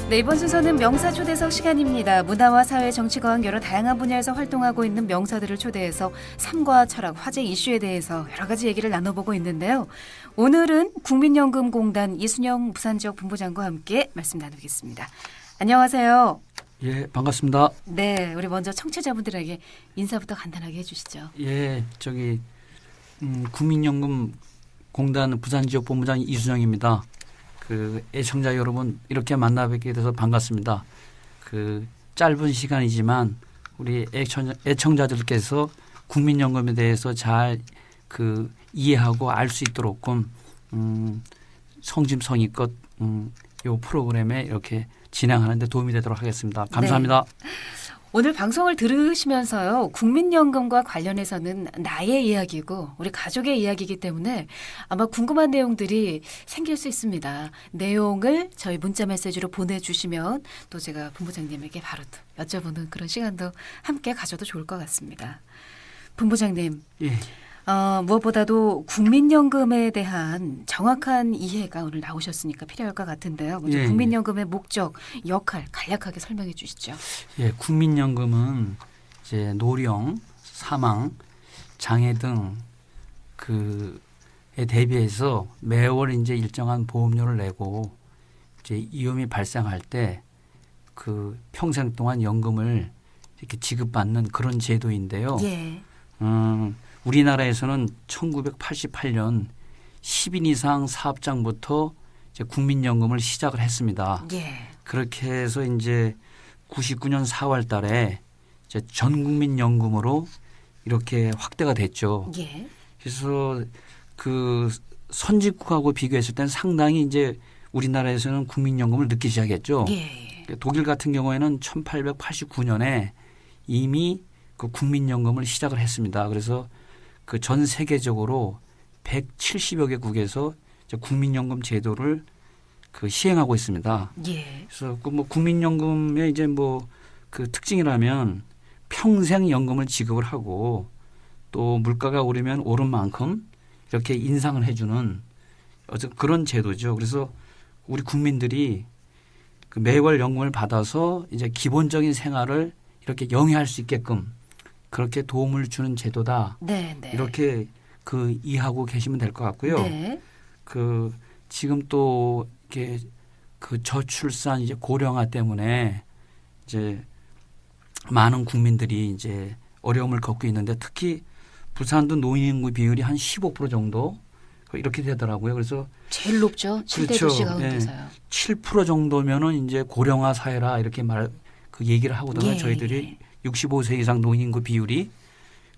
네, 이번 순서는 명사 초대석 시간입니다. 문화와 사회, 정치관 여러 다양한 분야에서 활동하고 있는 명사들을 초대해서 삶과 철학, 화제 이슈에 대해서 여러 가지 얘기를 나눠보고 있는데요. 오늘은 국민연금공단 이순영 부산지역 본부장과 함께 말씀 나누겠습니다. 안녕하세요. 예, 반갑습니다. 네, 우리 먼저 청취자분들에게 인사부터 간단하게 해주시죠. 예, 국민연금공단 부산지역 본부장 이순영입니다. 그 애청자 여러분 이렇게 만나 뵙게 돼서 반갑습니다. 그 짧은 시간이지만 우리 애청자들께서 국민연금에 대해서 잘 그 이해하고 알 수 있도록 성심성의껏 이 프로그램에 이렇게 진행하는 데 도움이 되도록 하겠습니다. 감사합니다. 네. 오늘 방송을 들으시면서요. 국민연금과 관련해서는 나의 이야기고 우리 가족의 이야기이기 때문에 아마 궁금한 내용들이 생길 수 있습니다. 내용을 저희 문자 메시지로 보내주시면 또 제가 본부장님에게 바로 또 여쭤보는 그런 시간도 함께 가져도 좋을 것 같습니다. 본부장님. 예. 무엇보다도 국민연금에 대한 정확한 이해가 오늘 나오셨으니까 필요할 것 같은데요. 먼저 예, 국민연금의 목적, 역할 간략하게 설명해 주시죠. 예, 국민연금은 이제 노령, 사망, 장애 등 그에 대비해서 매월 이제 일정한 보험료를 내고 이제 위험이 발생할 때 그 평생 동안 연금을 이렇게 지급받는 그런 제도인데요. 예. 우리나라에서는 1988년 10인 이상 사업장부터 이제 국민연금을 시작을 했습니다. 예. 그렇게 해서 이제 99년 4월 달에 이제 전국민연금으로 이렇게 확대가 됐죠. 예. 그래서 그 선진국하고 비교했을 때는 상당히 이제 우리나라에서는 국민연금을 늦기 시작했죠. 예. 독일 같은 경우에는 1889년에 이미 그 국민연금을 시작을 했습니다. 그래서 그 전 세계적으로 170여 개국에서 이제 국민연금 제도를 그 시행하고 있습니다. 예. 그래서 그 뭐 국민연금의 이제 뭐 그 특징이라면 평생 연금을 지급을 하고 또 물가가 오르면 오른 만큼 이렇게 인상을 해주는 어떤 그런 제도죠. 그래서 우리 국민들이 그 매월 연금을 받아서 이제 기본적인 생활을 이렇게 영위할 수 있게끔 그렇게 도움을 주는 제도다. 네, 네. 이렇게 그 이해하고 계시면 될 것 같고요. 네. 그 지금 또 이렇게 그 저출산 이제 고령화 때문에 이제 많은 국민들이 이제 어려움을 겪고 있는데 특히 부산도 노인 인구 비율이 한 15% 정도 이렇게 되더라고요. 그래서 제일 높죠. 7대 도시 가운데서요. 7% 정도면은 이제 고령화 사회라 이렇게 그 얘기를 하거든요. 예, 저희들이 65세 이상 노인 인구 비율이.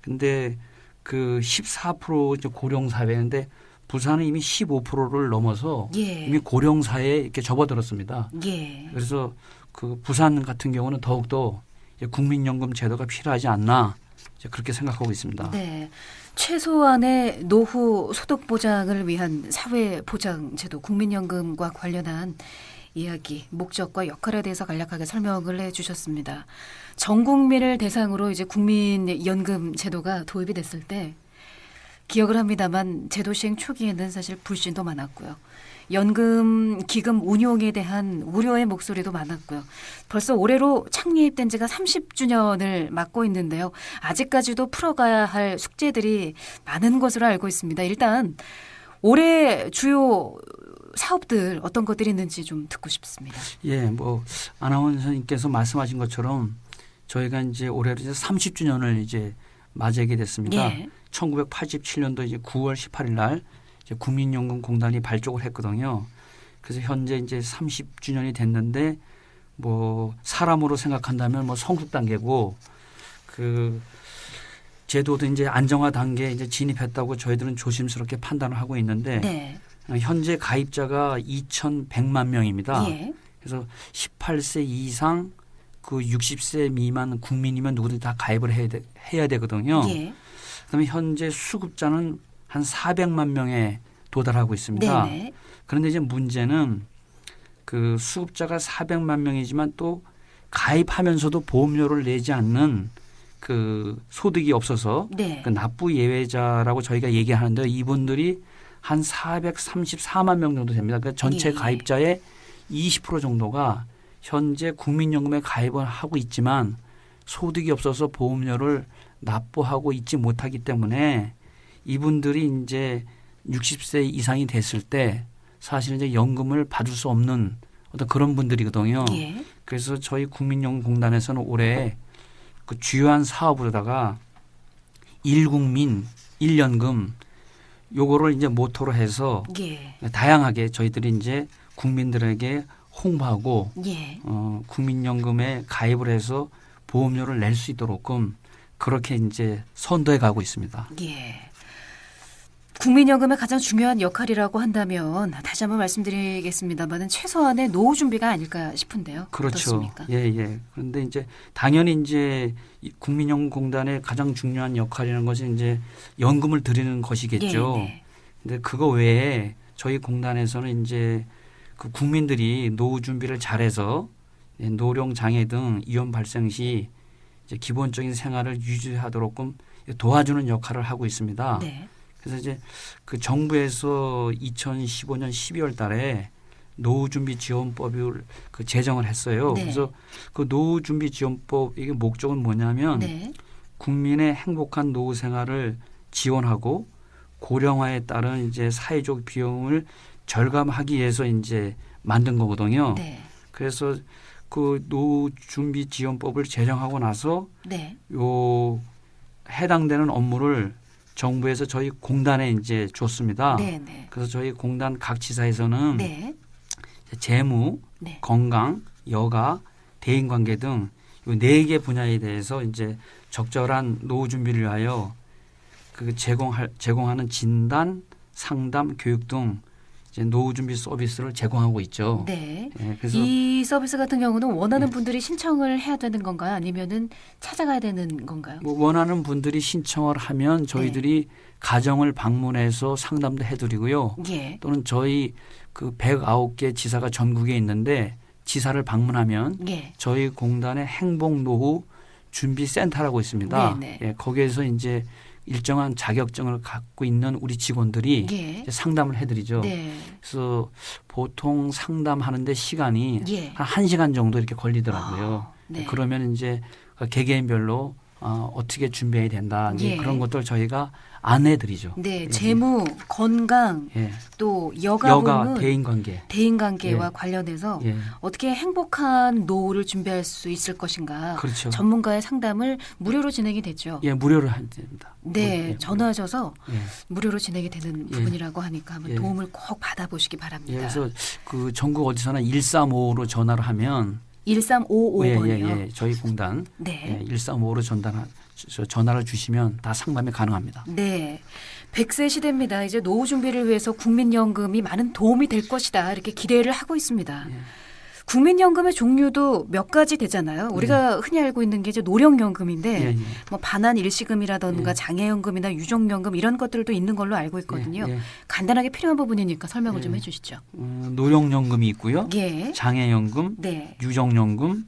근데 그 14% 이제 고령 사회인데 부산은 이미 15%를 넘어서 예. 이미 고령 사회에 이렇게 접어들었습니다. 예. 그래서 그 부산 같은 경우는 더욱더 국민연금 제도가 필요하지 않나 이제 그렇게 생각하고 있습니다. 네. 최소한의 노후 소득 보장을 위한 사회 보장 제도 국민연금과 관련한 이야기, 목적과 역할에 대해서 간략하게 설명을 해 주셨습니다. 전 국민을 대상으로 이제 국민연금 제도가 도입이 됐을 때 기억을 합니다만 제도 시행 초기에는 사실 불신도 많았고요. 연금 기금 운용에 대한 우려의 목소리도 많았고요. 벌써 올해로 창립된 지가 30주년을 맞고 있는데요. 아직까지도 풀어가야 할 숙제들이 많은 것으로 알고 있습니다. 일단 올해 주요 사업들 어떤 것들이 있는지 좀 듣고 싶습니다. 예, 뭐 아나운서님께서 말씀하신 것처럼 저희가 이제 올해로 이제 30주년을 이제 맞이하게 됐습니다. 예. 1987년도 이제 9월 18일 날 이제 국민연금공단이 발족을 했거든요. 그래서 현재 이제 30주년이 됐는데 뭐 사람으로 생각한다면 뭐 성숙 단계고 그 제도도 이제 안정화 단계에 이제 진입했다고 저희들은 조심스럽게 판단을 하고 있는데 네. 현재 가입자가 2,100만 명입니다. 예. 그래서 18세 이상 그 60세 미만 국민이면 누구든 다 가입을 해야 되거든요. 예. 그다음에 현재 수급자는 한 400만 명에 도달하고 있습니다. 네네. 그런데 이제 문제는 그 수급자가 400만 명이지만 또 가입하면서도 보험료를 내지 않는 그 소득이 없어서 네. 그 납부 예외자라고 저희가 얘기하는데 이분들이 한 434만 명 정도 됩니다. 그러니까 전체 예. 가입자의 20% 정도가 현재 국민연금에 가입을 하고 있지만 소득이 없어서 보험료를 납부하고 있지 못하기 때문에 이분들이 이제 60세 이상이 됐을 때 사실 이제 연금을 받을 수 없는 어떤 그런 분들이거든요. 예. 그래서 저희 국민연금공단에서는 올해 그 주요한 사업으로다가 1국민 1연금 요거를 이제 모토로 해서 예. 다양하게 저희들이 이제 국민들에게 홍보하고 예. 국민연금에 가입을 해서 보험료를 낼 수 있도록끔 그렇게 이제 선도해 가고 있습니다. 예. 국민연금의 가장 중요한 역할이라고 한다면 다시 한번 말씀드리겠습니다만은 최소한의 노후 준비가 아닐까 싶은데요. 그렇죠. 어떻습니까? 예, 예. 그런데 이제 당연히 이제 이 국민연금공단의 가장 중요한 역할이라는 것이 이제 연금을 드리는 것이겠죠. 예, 네. 근데 그거 외에 저희 공단에서는 이제 그 국민들이 노후 준비를 잘해서 노령 장애 등 위험 발생 시 이제 기본적인 생활을 유지하도록끔 도와주는 역할을 하고 있습니다. 네. 그래서 이제 그 정부에서 2015년 12월 달에 노후준비지원법을 그 제정을 했어요. 네. 그래서 그 노후준비지원법 이게 목적은 뭐냐면 네. 국민의 행복한 노후 생활을 지원하고 고령화에 따른 이제 사회적 비용을 절감하기 위해서 이제 만든 거거든요. 네. 그래서 그 노후준비지원법을 제정하고 나서 네. 요 해당되는 업무를 정부에서 저희 공단에 이제 줬습니다. 네. 네. 그래서 저희 공단 각 지사에서는 네. 재무, 네. 건강, 여가, 대인관계 등 이 4개 분야에 대해서 이제 적절한 노후 준비를 위하여 그 제공하는 진단, 상담, 교육 등 이제 노후 준비 서비스를 제공하고 있죠. 네. 예, 그래서 이 서비스 같은 경우는 원하는 분들이 신청을 해야 되는 건가요? 아니면은 찾아가야 되는 건가요? 뭐 원하는 분들이 신청을 하면 저희들이 가정을 방문해서 상담도 해드리고요. 예. 또는 저희 그 109개 지사가 전국에 있는데 지사를 방문하면 예. 저희 공단의 행복노후 준비센터라고 있습니다. 네네. 예, 거기에서 이제 일정한 자격증을 갖고 있는 우리 직원들이 예. 이제 상담을 해드리죠. 네. 그래서 보통 상담하는데 시간이 예. 한 1시간 정도 이렇게 걸리더라고요. 네. 그러면 이제 개개인별로 어떻게 준비해야 된다. 이제 예. 그런 것들 저희가 안내해드리죠. 네. 예. 재무, 건강, 예. 또 여가 여가, 부문, 대인관계. 대인관계와 예. 관련해서 예. 어떻게 행복한 노후를 준비할 수 있을 것인가 그렇죠. 전문가의 상담을 무료로 진행이 됐죠. 예, 무료로 합니다. 네, 예, 전화하셔서 예. 무료로 진행이 되는 예. 부분이라고 하니까 한번 예. 도움을 꼭 받아보시기 예, 바랍니다. 그래서 그 전국 어디서나 1355로 전화를 하면 1355번이요. 예, 저희 공단 네. 1355로 전화를 주시면 다 상담이 가능합니다. 네. 100세 시대입니다. 이제 노후 준비를 위해서 국민연금이 많은 도움이 될 것이다. 이렇게 기대를 하고 있습니다. 예. 국민연금의 종류도 몇 가지 되잖아요. 우리가 흔히 알고 있는 게 이제 노령연금인데 예, 예. 뭐 반환 일시금이라든가 예. 장애연금이나 유족연금 이런 것들도 있는 걸로 알고 있거든요. 예, 예. 간단하게 필요한 부분이니까 설명을 예. 좀 해주시죠. 노령연금이 있고요. 예. 장애연금, 네. 유족연금,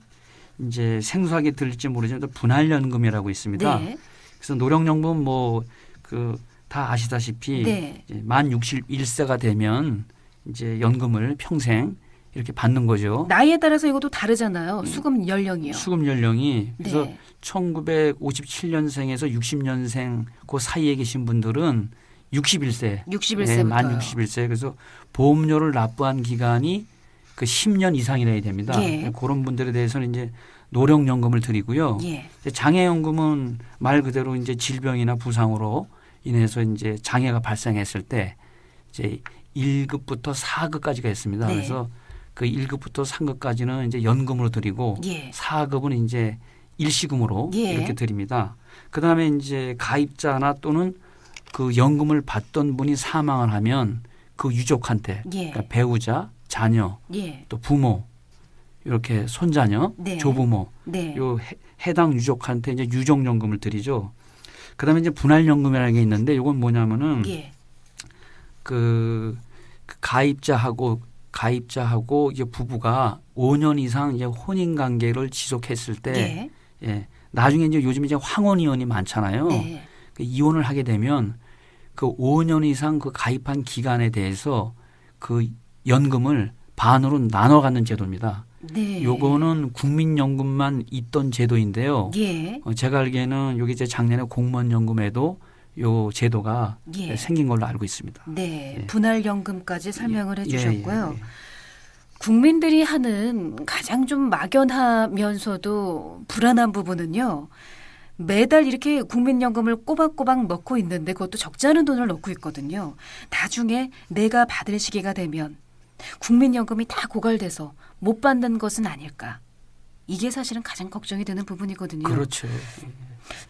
이제 생소하게 들릴지 모르지만 또 분할연금이라고 있습니다. 네. 그래서 노령연금 뭐 그 다 아시다시피 네. 이제 만 61세가 되면 이제 연금을 평생 이렇게 받는 거죠. 나이에 따라서 이것도 다르잖아요. 수급 연령이요. 수급 연령이 그래서 네. 1957년생에서 60년생 그 사이에 계신 분들은 61세, 61세부터. 만 61세. 그래서 보험료를 납부한 기간이 그 10년 이상이라 해야 됩니다. 예. 그런 분들에 대해서는 이제 노령연금을 드리고요. 예. 이제 장애연금은 말 그대로 이제 질병이나 부상으로 인해서 이제 장애가 발생했을 때 이제 1급부터 4급까지가 있습니다. 네. 그래서 그 1급부터 3급까지는 이제 연금으로 드리고 예. 4급은 이제 일시금으로 예. 이렇게 드립니다. 그다음에 이제 가입자나 또는 그 연금을 받던 분이 사망을 하면 그 유족한테 예. 그러니까 배우자, 자녀, 예. 또 부모 이렇게 손자녀, 네. 조부모 네. 요 해당 유족한테 이제 유족연금을 드리죠. 그다음에 이제 분할연금이라는 게 있는데 이건 뭐냐면은 예. 그 가입자하고 이제 부부가 5년 이상 이제 혼인 관계를 지속했을 때 예. 예. 나중에 이제 요즘 이제 황혼 이혼이 많잖아요. 네. 그 이혼을 하게 되면 그 5년 이상 그 가입한 기간에 대해서 그 연금을 반으로 나눠 갖는 제도입니다. 네. 요거는 국민연금만 있던 제도인데요. 예. 제가 알기에는 여기 이제 작년에 공무원연금에도 요 제도가 예. 생긴 걸로 알고 있습니다. 네. 예. 분할연금까지 설명을 예, 해주셨고요. 예, 예. 국민들이 하는 가장 좀 막연하면서도 불안한 부분은요. 매달 이렇게 국민연금을 꼬박꼬박 넣고 있는데 그것도 적지 않은 돈을 넣고 있거든요. 나중에 내가 받을 시기가 되면 국민연금이 다 고갈돼서 못 받는 것은 아닐까. 이게 사실은 가장 걱정이 되는 부분이거든요. 그렇죠.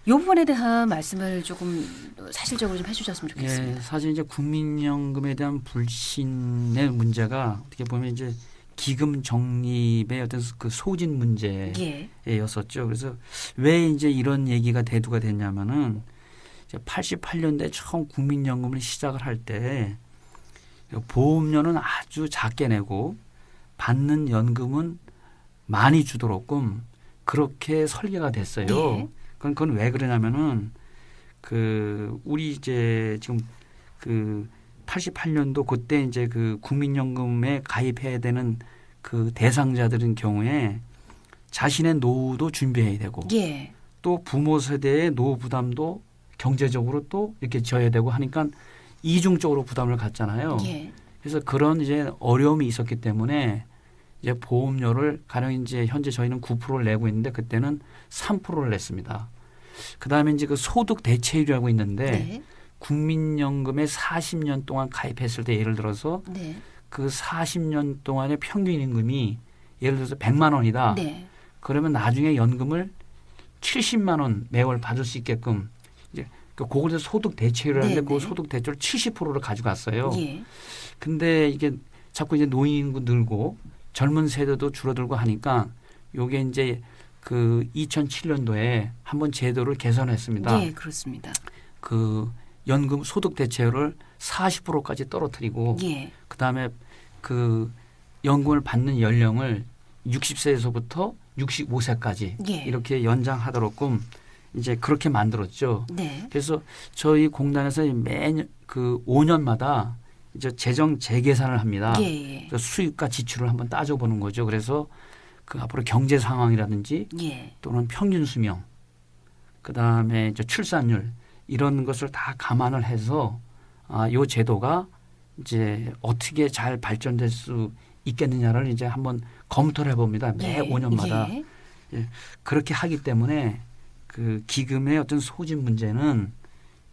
이 부분에 대한 말씀을 조금 사실적으로 좀 해주셨으면 좋겠습니다. 예, 사실 이제 국민연금에 대한 불신의 문제가 어떻게 보면 이제 기금 적립의 어떤 그 소진 예. 문제였었죠. 그래서 왜 이제 이런 얘기가 대두가 됐냐면은 이제 88년도에 처음 국민연금을 시작을 할 때 보험료는 아주 작게 내고 받는 연금은 많이 주도록끔 그렇게 설계가 됐어요. 네. 그건 왜 그러냐면은 우리 이제 지금 88년도 그때 이제 그 국민연금에 가입해야 되는 그 대상자들인 경우에 자신의 노후도 준비해야 되고 예. 또 부모 세대의 노후 부담도 경제적으로 또 이렇게 져야 되고 하니까 이중적으로 부담을 갖잖아요. 예. 그래서 그런 이제 어려움이 있었기 때문에 이제 보험료를 가령 이제 현재 저희는 9%를 내고 있는데 그때는 3%를 냈습니다. 그다음에 이제 그 소득 대체율이라고 있는데 네. 국민연금에 40년 동안 가입했을 때 예를 들어서 네. 그 40년 동안의 평균 임금이 예를 들어서 100만 원이다. 네. 그러면 나중에 연금을 70만 원 매월 받을 수 있게끔 이제 그걸 소득 대체율을 하는데 네, 그 네. 소득 대체율 70%를 가져갔어요. 예. 근데 이게 자꾸 이제 노인 인구 늘고 젊은 세대도 줄어들고 하니까 요게 이제 그 2007년도에 한번 제도를 개선했습니다. 예, 그렇습니다. 그 연금 소득 대체율을 40%까지 떨어뜨리고 예. 그다음에 그 연금을 받는 연령을 60세에서부터 65세까지 예. 이렇게 연장하도록끔 이제 그렇게 만들었죠. 네. 그래서 저희 공단에서 매년 그 5년마다 이제 재정 재계산을 합니다. 예. 예. 그래서 수입과 지출을 한번 따져보는 거죠. 그래서 그 앞으로 경제 상황이라든지 예. 또는 평균 수명, 그 다음에 이제 출산율 이런 것을 다 감안을 해서 이 제도가 이제 어떻게 잘 발전될 수 있겠느냐를 이제 한번 검토를 해봅니다. 매 예. 5년마다 예. 그렇게 하기 때문에 그 기금의 어떤 소진 문제는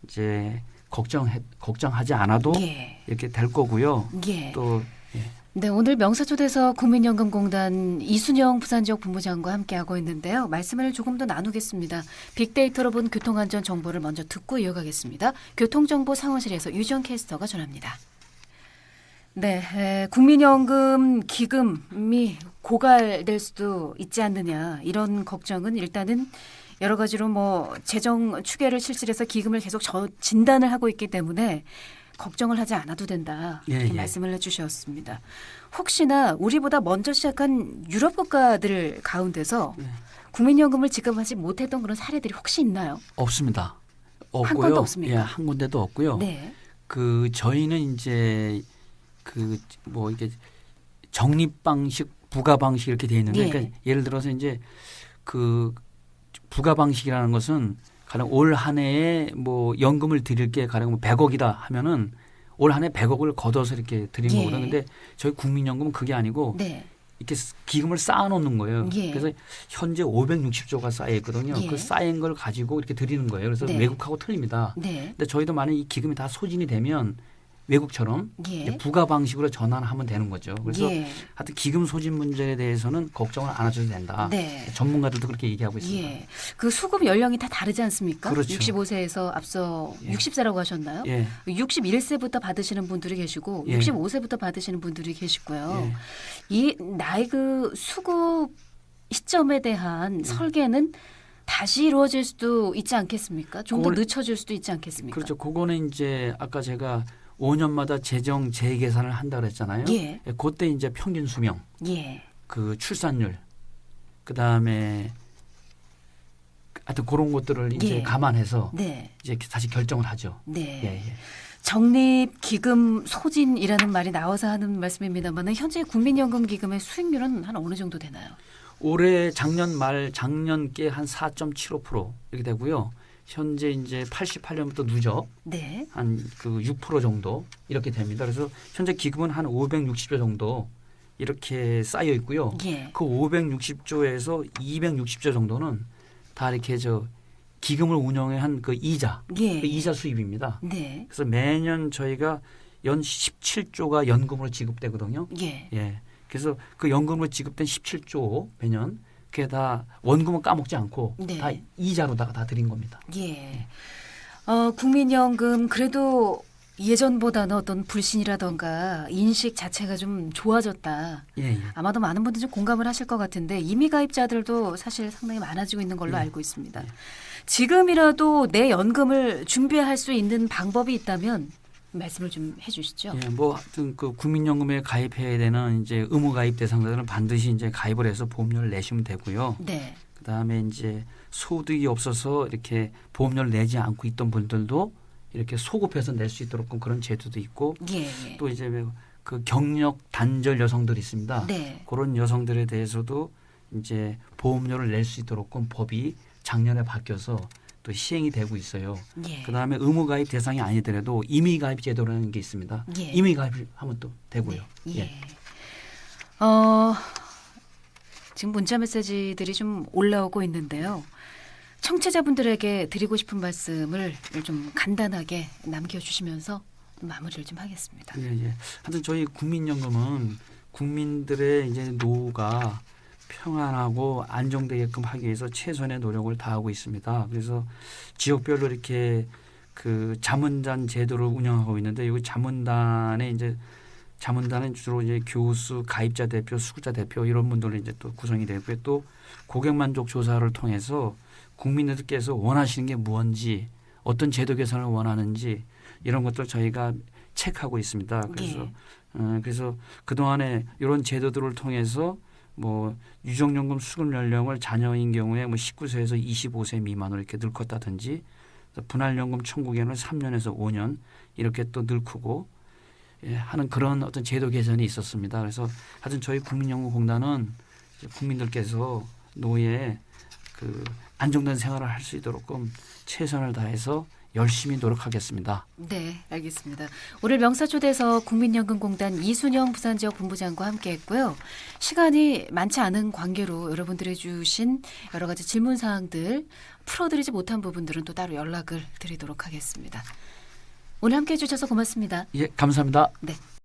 이제 걱정하지 않아도 예. 이렇게 될 거고요. 예. 또 네, 오늘 명사초대서 국민연금공단 이순영 부산지역 본부장과 함께하고 있는데요. 말씀을 조금 더 나누겠습니다. 빅데이터로 본 교통안전 정보를 먼저 듣고 이어가겠습니다. 교통정보 상황실에서 유정 캐스터가 전합니다. 네, 국민연금 기금이 고갈될 수도 있지 않느냐 이런 걱정은 일단은 여러 가지로 뭐 재정 추계를 실시해서 기금을 계속 진단을 하고 있기 때문에 걱정을 하지 않아도 된다 이렇게 말씀을 해주셨습니다. 혹시나 우리보다 먼저 시작한 유럽 국가들 가운데서 국민연금을 지급하지 못했던 그런 사례들이 혹시 있나요? 없습니다. 없고요. 한 건도 없습니까? 예, 한 군데도 없고요. 네. 그 저희는 이제 그 뭐 이게 적립 방식, 부가 방식 이렇게 돼 있는데 네. 그러니까 예를 들어서 이제 그 부가 방식이라는 것은 가령 올 한 해에 뭐 연금을 드릴 게 가령 뭐 100억이다 하면은 올 한 해 100억을 걷어서 이렇게 드리는 예. 거거든요. 근데 저희 국민연금은 그게 아니고 네. 이렇게 기금을 쌓아놓는 거예요. 예. 그래서 현재 560조가 쌓여 있거든요. 예. 그 쌓인 걸 가지고 이렇게 드리는 거예요. 그래서 네. 외국하고 틀립니다. 네. 근데 저희도 만약 이 기금이 다 소진이 되면 외국처럼 예. 이제 부가 방식으로 전환하면 되는 거죠. 그래서 예. 하여튼 기금 소진 문제에 대해서는 걱정을 안 하셔도 된다. 네. 전문가들도 그렇게 얘기하고 있습니다. 예. 그 수급 연령이 다 다르지 않습니까? 그렇죠. 65세에서 앞서 예. 60세라고 하셨나요? 예. 61세부터 받으시는 분들이 계시고 예. 65세부터 받으시는 분들이 계시고요. 예. 이 나이 그 수급 시점에 대한 설계는 다시 이루어질 수도 있지 않겠습니까? 좀 더 그걸- 늦춰질 수도 있지 않겠습니까? 그렇죠. 그거는 이제 아까 제가 5년마다 재정 재계산을 한다 그랬잖아요. 예. 그때 이제 평균 수명, 예. 그 출산율, 그다음에 하여튼 그런 것들을 이제 예. 감안해서 네. 이제 다시 결정을 하죠. 네. 예, 예. 적립기금 소진이라는 말이 나와서 하는 말씀입니다만 현재 국민연금기금의 수익률은 한 어느 정도 되나요? 올해 작년 말 작년께 한 4.75% 이렇게 되고요. 현재 이제 88년부터 누적 네. 한 그 6% 정도 이렇게 됩니다. 그래서 현재 기금은 한 560조 정도 이렇게 쌓여 있고요. 예. 그 560조에서 260조 정도는 다 이렇게 기금을 운영해 한 그 이자, 예. 그 이자 수입입니다. 네. 그래서 매년 저희가 연 17조가 연금으로 지급되거든요. 예. 예. 그래서 그 연금으로 지급된 17조 매년 그게 다 원금은 까먹지 않고 네. 다 이자로다가 다 드린 겁니다. 예. 국민연금 그래도 예전보다는 어떤 불신이라던가 인식 자체가 좀 좋아졌다. 예, 예. 아마도 많은 분들이 좀 공감을 하실 것 같은데 이미 가입자들도 사실 상당히 많아지고 있는 걸로 네. 알고 있습니다. 지금이라도 내 연금을 준비할 수 있는 방법이 있다면 말씀을 좀 해주시죠. 예, 뭐 하여튼 그 국민연금에 가입해야 되는 이제 의무 가입 대상자들은 반드시 이제 가입을 해서 보험료를 내시면 되고요. 네. 그다음에 이제 소득이 없어서 이렇게 보험료를 내지 않고 있던 분들도 이렇게 소급해서 낼 수 있도록 그런 제도도 있고 예. 예. 또 이제 그 경력 단절 여성들이 있습니다. 네. 그런 여성들에 대해서도 이제 보험료를 낼 수 있도록 법이 작년에 바뀌어서 또 시행이 되고 있어요. 예. 그다음에 의무 가입 대상이 아니더라도 임의 가입 제도라는 게 있습니다. 예. 임의 가입하면 또 되고요. 네. 예. 예. 지금 문자 메시지들이 좀 올라오고 있는데요. 청취자분들에게 드리고 싶은 말씀을 좀 간단하게 남겨주시면서 마무리를 좀 하겠습니다. 예, 예. 하여튼 저희 국민연금은 국민들의 이제 노후가 평안하고 안정되게끔 하기 위해서 최선의 노력을 다하고 있습니다. 그래서 지역별로 이렇게 그 자문단 제도를 운영하고 있는데 이 자문단은 주로 이제 교수, 가입자 대표, 수급자 대표 이런 분들로 이제 또 구성이 되고요. 또 고객 만족 조사를 통해서 국민들께서 원하시는 게 무엇인지 어떤 제도 개선을 원하는지 이런 것들 저희가 체크하고 있습니다. 그래서 그래서 그 동안에 이런 제도들을 통해서 뭐 유족연금 수급 연령을 자녀인 경우에 뭐 19세에서 25세 미만으로 이렇게 늙었다든지 분할연금 청구기간을 3년에서 5년 이렇게 또 늙고 하는 그런 어떤 제도 개선이 있었습니다. 그래서 하여튼 저희 국민연금공단은 국민들께서 노후에 그 안정된 생활을 할 수 있도록 최선을 다해서 열심히 노력하겠습니다. 네, 알겠습니다. 오늘 명사초대에서 국민연금공단 이순영 부산지역 본부장과 함께했고요. 시간이 많지 않은 관계로 여러분들이 주신 여러 가지 질문 사항들 풀어드리지 못한 부분들은 또 따로 연락을 드리도록 하겠습니다. 오늘 함께해 주셔서 고맙습니다. 예, 감사합니다. 네.